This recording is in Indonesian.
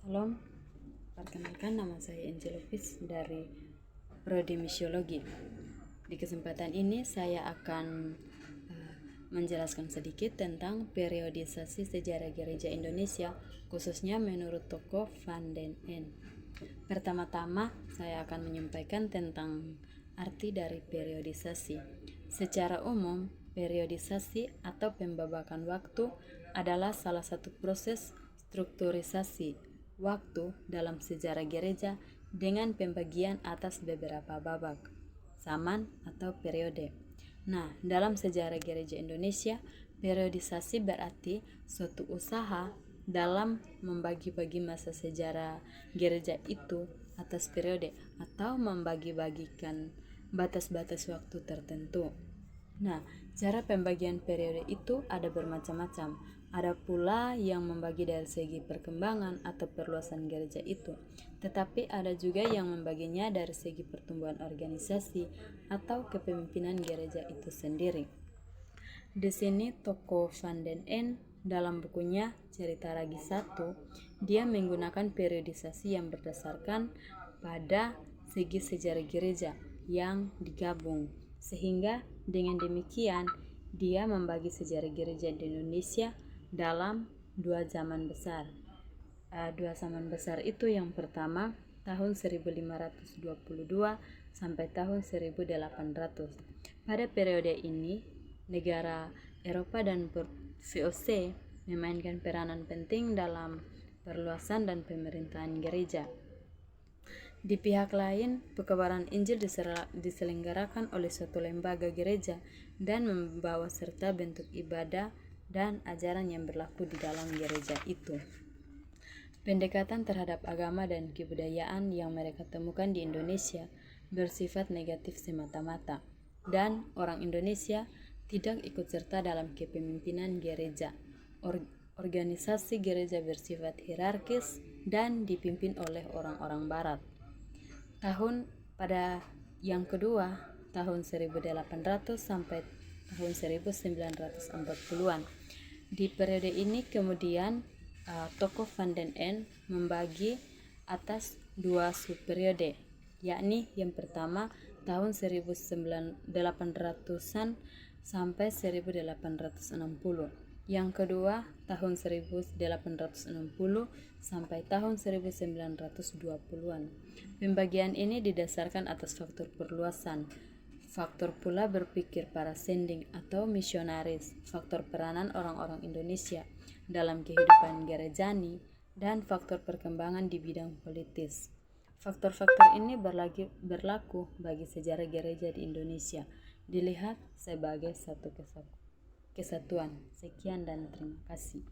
Salam, perkenalkan nama saya Angel Lopez dari Prodi Misiologi. Di kesempatan ini saya akan menjelaskan sedikit tentang periodisasi sejarah gereja Indonesia, khususnya menurut tokoh Van den Ende. Pertama-tama saya akan menyampaikan tentang arti dari periodisasi. Secara umum, periodisasi atau pembabakan waktu adalah salah satu proses strukturisasi waktu dalam sejarah gereja dengan pembagian atas beberapa babak, zaman atau periode. Nah, dalam sejarah gereja Indonesia, periodisasi berarti suatu usaha dalam membagi-bagi masa sejarah gereja itu atas periode atau membagi-bagikan batas-batas waktu tertentu. Nah, cara pembagian periode itu ada bermacam-macam. Ada pula yang membagi dari segi perkembangan atau perluasan gereja itu, tetapi ada juga yang membaginya dari segi pertumbuhan organisasi atau kepemimpinan gereja itu sendiri. Di sini tokoh Van den Ende dalam bukunya Cerita Ragi 1, dia menggunakan periodisasi yang berdasarkan pada segi sejarah gereja yang digabung, sehingga dengan demikian dia membagi sejarah gereja di Indonesia dalam dua zaman besar. Dua zaman besar itu yang pertama tahun 1522 sampai tahun 1800. Pada periode ini, negara Eropa dan VOC memainkan peranan penting dalam perluasan dan pemerintahan gereja. Di pihak lain, pekabaran Injil diselenggarakan oleh suatu lembaga gereja dan membawa serta bentuk ibadah dan ajaran yang berlaku di dalam gereja itu. Pendekatan terhadap agama dan kebudayaan yang mereka temukan di Indonesia bersifat negatif semata-mata, dan orang Indonesia tidak ikut serta dalam kepemimpinan gereja. Organisasi gereja bersifat hierarkis dan dipimpin oleh orang-orang barat. Pada yang kedua, tahun 1800 sampai tahun 1940-an. Di periode ini kemudian tokoh Van den Ende membagi atas dua subperiode, yakni yang pertama tahun 1800-an sampai 1860. Yang kedua tahun 1860 sampai tahun 1920-an. Pembagian ini didasarkan atas faktor perluasan, faktor pula berpikir para sending atau misionaris, faktor peranan orang-orang Indonesia dalam kehidupan gerejani, dan faktor perkembangan di bidang politis. Faktor-faktor ini berlaku bagi sejarah gereja di Indonesia, dilihat sebagai satu kesatuan. Sekian dan terima kasih.